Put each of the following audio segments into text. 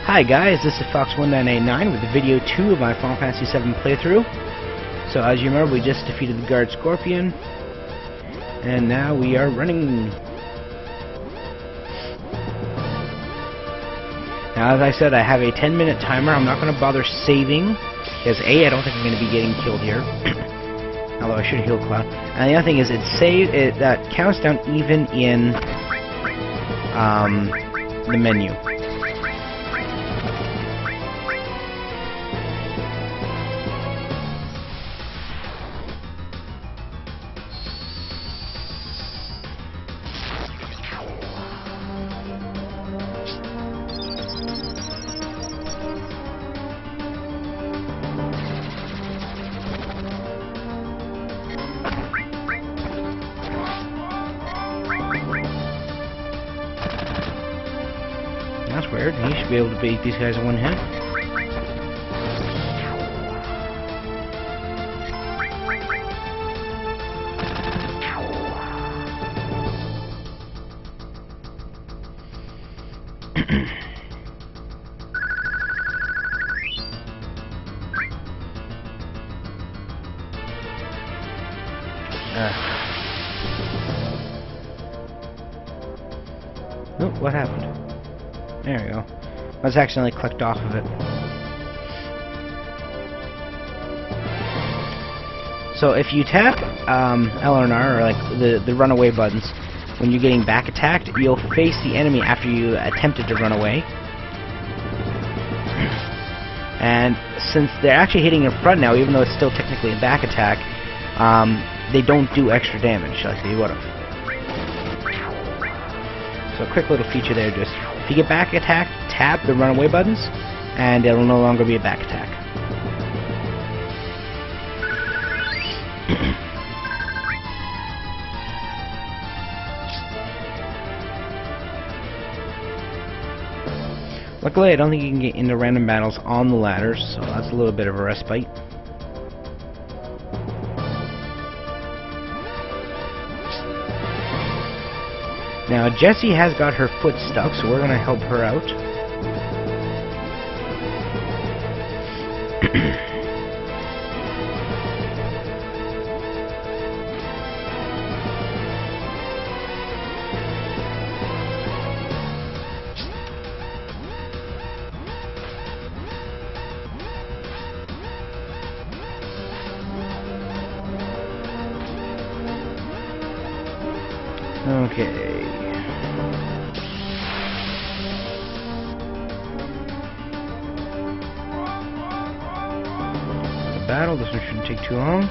Hi guys, this is Fawkes1989 with video 2 of my Final Fantasy VII playthrough. So as you remember, we just defeated the guard Scorpion, and now we are running. Now as I said, I have a 10-minute timer. I'm not going to bother saving, because A, I don't think I'm going to be getting killed here. Although I should heal Cloud. And the other thing is, that counts down even in the menu. That's weird. He should be able to beat these guys in one hit. Oh, what happened? There we go. I was accidentally clicked off of it. So if you tap L and R, or like the runaway buttons, when you're getting back attacked, you'll face the enemy after you attempted to run away. And since they're actually hitting in front now, even though it's still technically a back attack, they don't do extra damage like they would have. So a quick little feature there, just if you get back attacked, tap the runaway buttons, and it'll no longer be a back attack. Luckily, I don't think you can get into random battles on the ladders, so that's a little bit of a respite. Now, Jessie has got her foot stuck, so we're going to help her out. Okay. Battle. This one shouldn't take too long.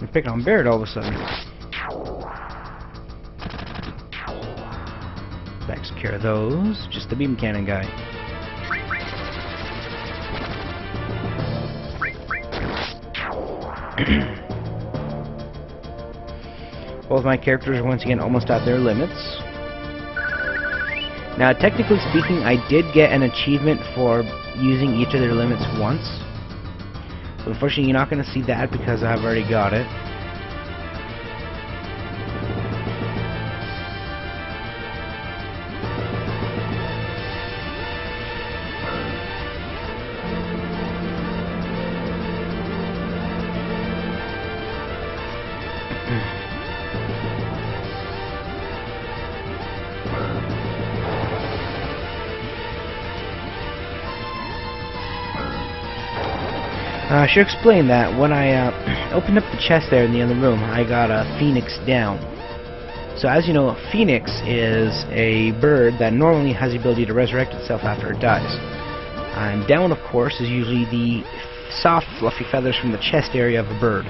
I'm picking on Barret all of a sudden. Takes care of those. Just the beam cannon guy. Both my characters are once again almost at their limits. Now, technically speaking, I did get an achievement for using each of their limits once. So unfortunately, you're not going to see that because I've already got it. I should explain that when I opened up the chest there in the other room, I got a Phoenix down. So as you know, a Phoenix is a bird that normally has the ability to resurrect itself after it dies. And down, of course, is usually the soft, fluffy feathers from the chest area of a bird.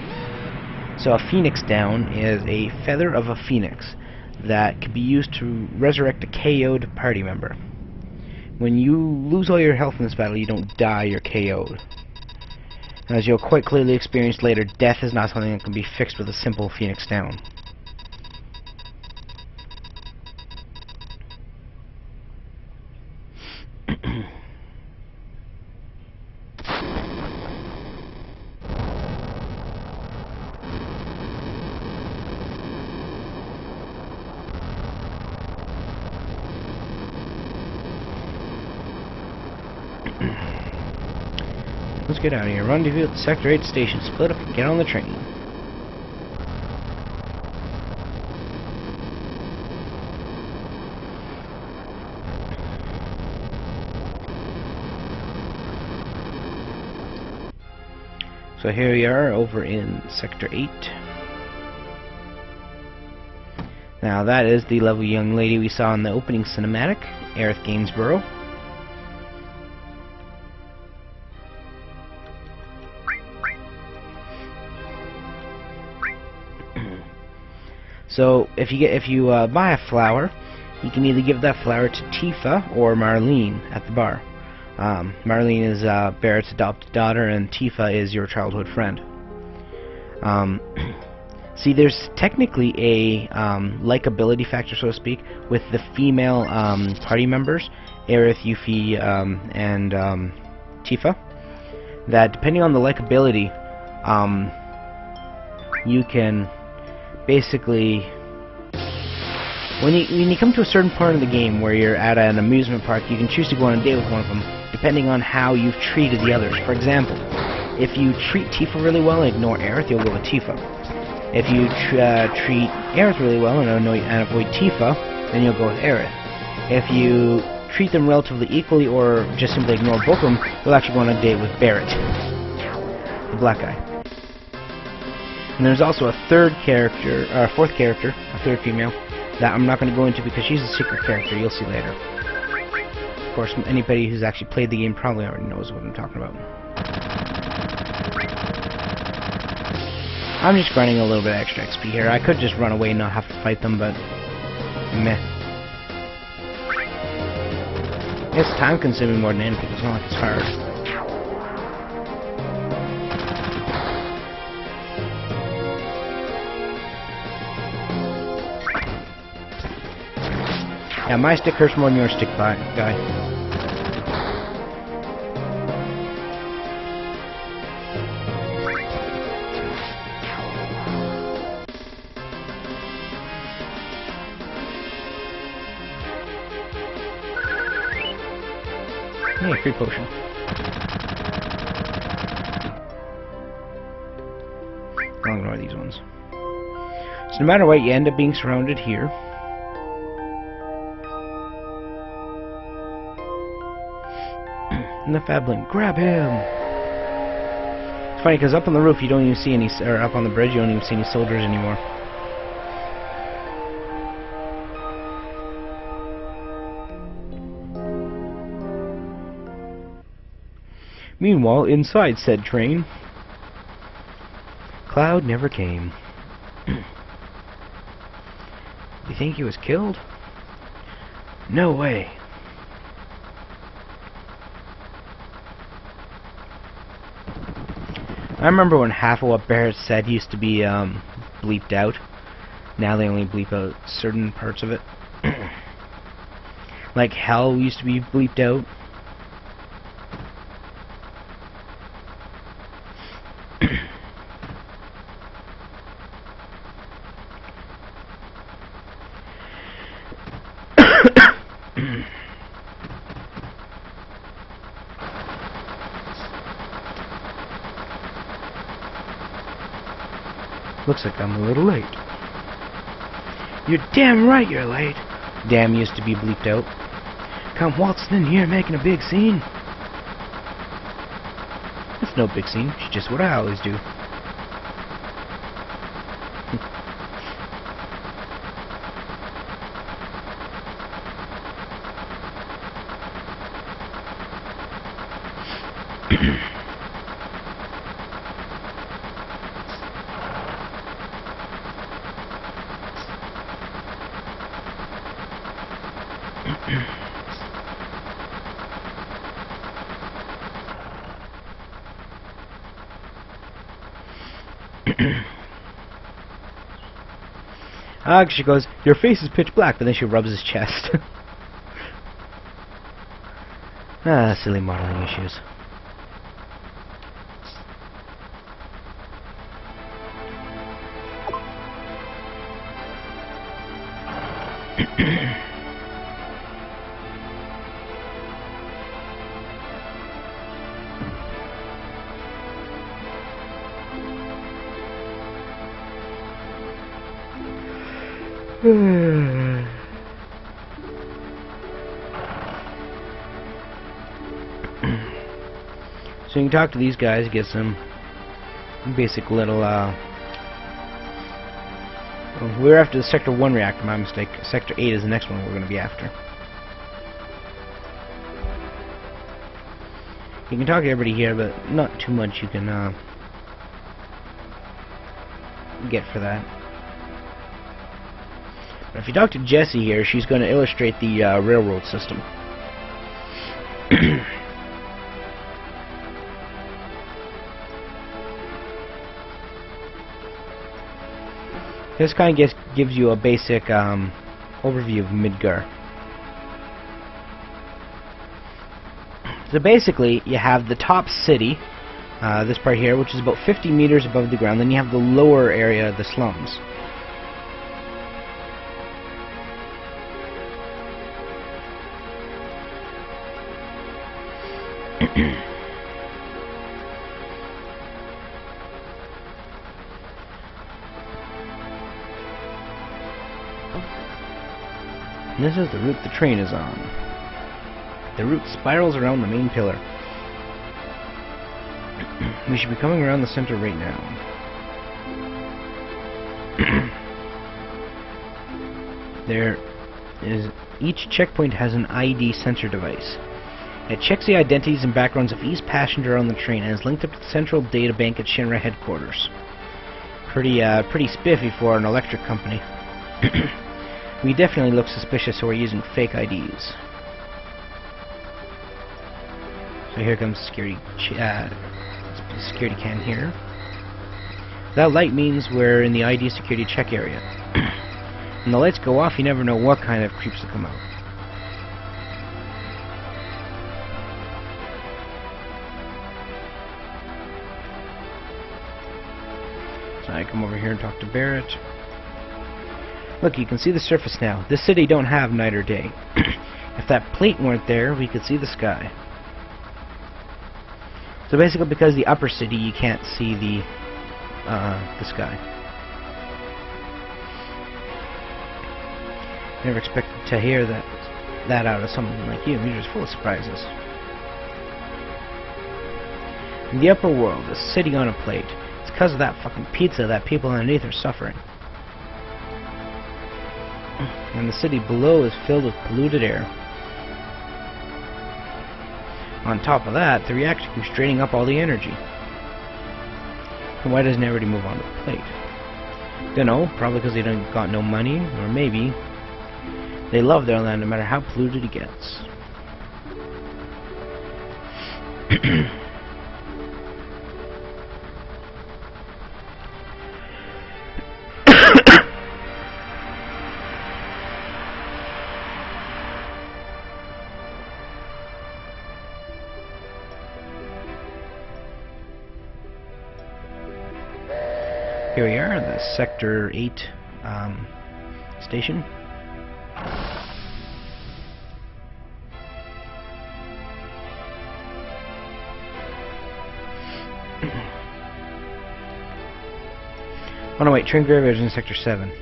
So a Phoenix down is a feather of a phoenix that can be used to resurrect a KO'd party member. When you lose all your health in this battle, you don't die, you're KO'd. As you'll quite clearly experience later, death is not something that can be fixed with a simple Phoenix down. Let's get out of here. Rendezvous at the Sector 8 station. Split up and get on the train. So here we are over in Sector 8. Now that is the lovely young lady we saw in the opening cinematic, Aerith Gainsborough. So if you buy a flower, you can either give that flower to Tifa or Marlene at the bar. Marlene is Barrett's adopted daughter, and Tifa is your childhood friend. See, there's technically a likability factor, so to speak, with the female party members, Aerith, Yuffie, and Tifa, that depending on the likability, you can basically, when you come to a certain part of the game where you're at an amusement park, you can choose to go on a date with one of them, depending on how you've treated the others. For example, if you treat Tifa really well and ignore Aerith, you'll go with Tifa. If you treat Aerith really well and avoid Tifa, then you'll go with Aerith. If you treat them relatively equally or just simply ignore both of them, you'll actually go on a date with Barrett, the black guy. And there's also a fourth character, a third female, that I'm not going to go into because she's a secret character. You'll see later. Of course, anybody who's actually played the game probably already knows what I'm talking about. I'm just grinding a little bit extra XP here. I could just run away and not have to fight them, but meh. It's time consuming more than anything. It's not like it's hard. Yeah, my stick hurts more than your stick, guy. Hey, free potion. I'll ignore these ones. So no matter what, you end up being surrounded here. And the Fablin, grab him! It's funny because up on the roof you don't even see any, or up on the bridge you don't even see any soldiers anymore. Meanwhile, inside said train, Cloud never came. You think he was killed? No way. I remember when half of what Barrett said used to be bleeped out. Now they only bleep out certain parts of it. Like hell used to be bleeped out. Looks like I'm a little late. You're damn right you're late. Damn used to be bleeped out. Come waltzing in here making a big scene. It's no big scene. It's just what I always do. She goes, your face is pitch black, but then she rubs his chest. Silly modeling issues. So you can talk to these guys, get some basic little, we're after the Sector 1 reactor, my mistake. Sector 8 is the next one we're going to be after. You can talk to everybody here, but not too much you can get for that. But if you talk to Jessie here, she's going to illustrate the railroad system. This kind of gives you a basic overview of Midgar. So basically, you have the top city, this part here, which is about 50 meters above the ground. Then you have the lower area, the slums. And this is the route the train is on. The route spirals around the main pillar. We should be coming around the center right now. Each checkpoint has an ID sensor device. It checks the identities and backgrounds of each passenger on the train and is linked up to the central data bank at Shinra headquarters. Pretty spiffy for an electric company. We definitely look suspicious, so we're using fake IDs. So here comes security cam here. That light means we're in the ID security check area. When the lights go off, you never know what kind of creeps will come out. So I come over here and talk to Barrett. Look, you can see the surface now. This city don't have night or day. If that plate weren't there, we could see the sky. So basically, because the upper city, you can't see the sky. Never expected to hear that out of someone like you. You're just full of surprises. In the upper world, a city on a plate. It's because of that fucking pizza that people underneath are suffering. And the city below is filled with polluted air. On top of that, the reactor keeps draining up all the energy. And why doesn't everybody move on to the plate? Dunno, probably because they don't got no money, or maybe they love their land no matter how polluted it gets. Here we are, the Sector 8 station. Oh no, wait, train graveyard is in Sector 7.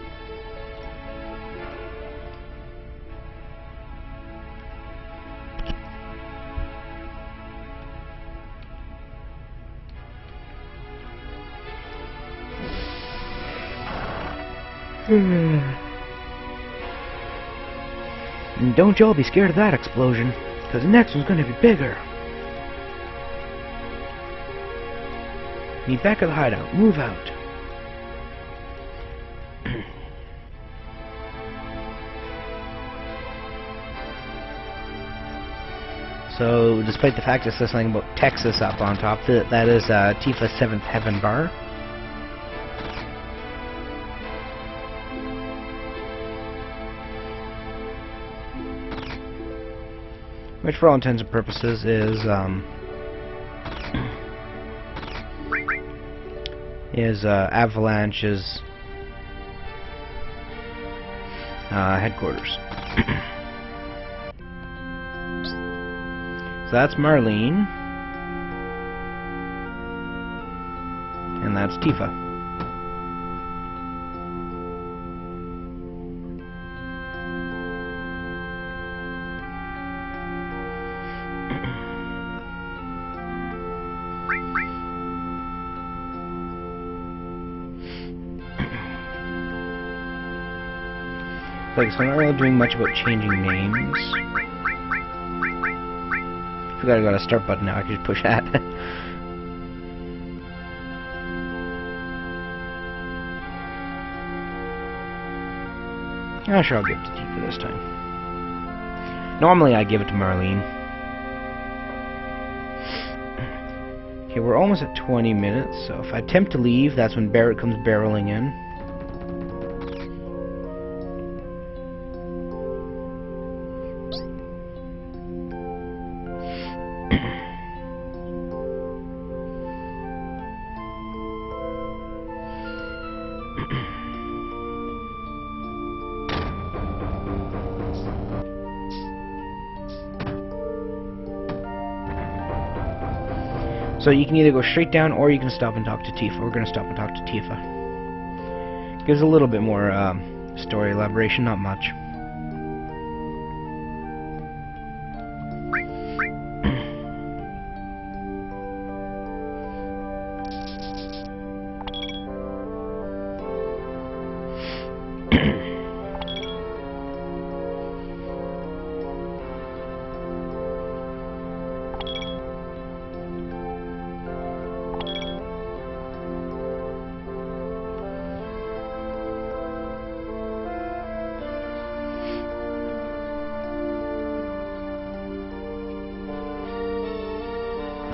And don't y'all be scared of that explosion, because the next one's gonna be bigger. Need back of the hideout. Move out. So, despite the fact it says something about Texas up on top, that is Tifa's 7th Heaven bar. Which, for all intents and purposes, is Avalanche's headquarters. So that's Marlene, and that's Tifa. Like, so I'm not really doing much about changing names. Forgot I got a start button now, I can just push that. Oh, sure, I'll give it to Tifa this time. Normally I give it to Marlene. Okay, we're almost at 20 minutes, so if I attempt to leave, that's when Barrett comes barreling in. So you can either go straight down, or you can stop and talk to Tifa. We're going to stop and talk to Tifa. Gives a little bit more story elaboration, not much.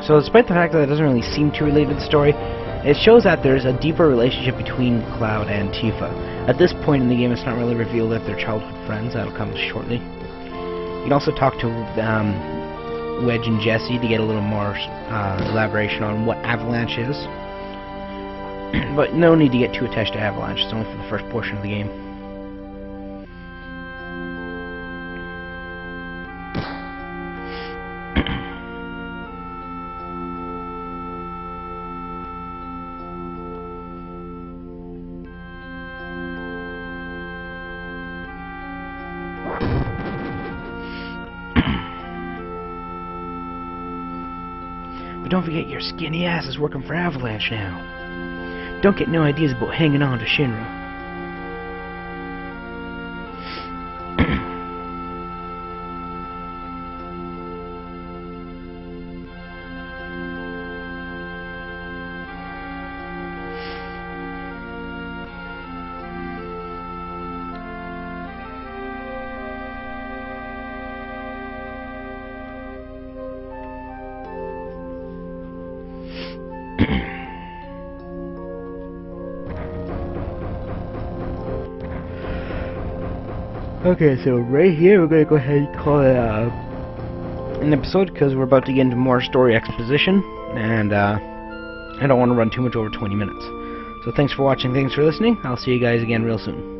So despite the fact that it doesn't really seem too related to the story, it shows that there's a deeper relationship between Cloud and Tifa. At this point in the game, it's not really revealed that they're childhood friends. That'll come shortly. You can also talk to Wedge and Jessie to get a little more elaboration on what Avalanche is. But no need to get too attached to Avalanche. It's only for the first portion of the game. Don't forget your skinny ass is working for Avalanche now. Don't get no ideas about hanging on to Shinra. Okay, so right here we're going to go ahead and call it an episode, because we're about to get into more story exposition, and I don't want to run too much over 20 minutes. So thanks for watching, thanks for listening. I'll see you guys again real soon.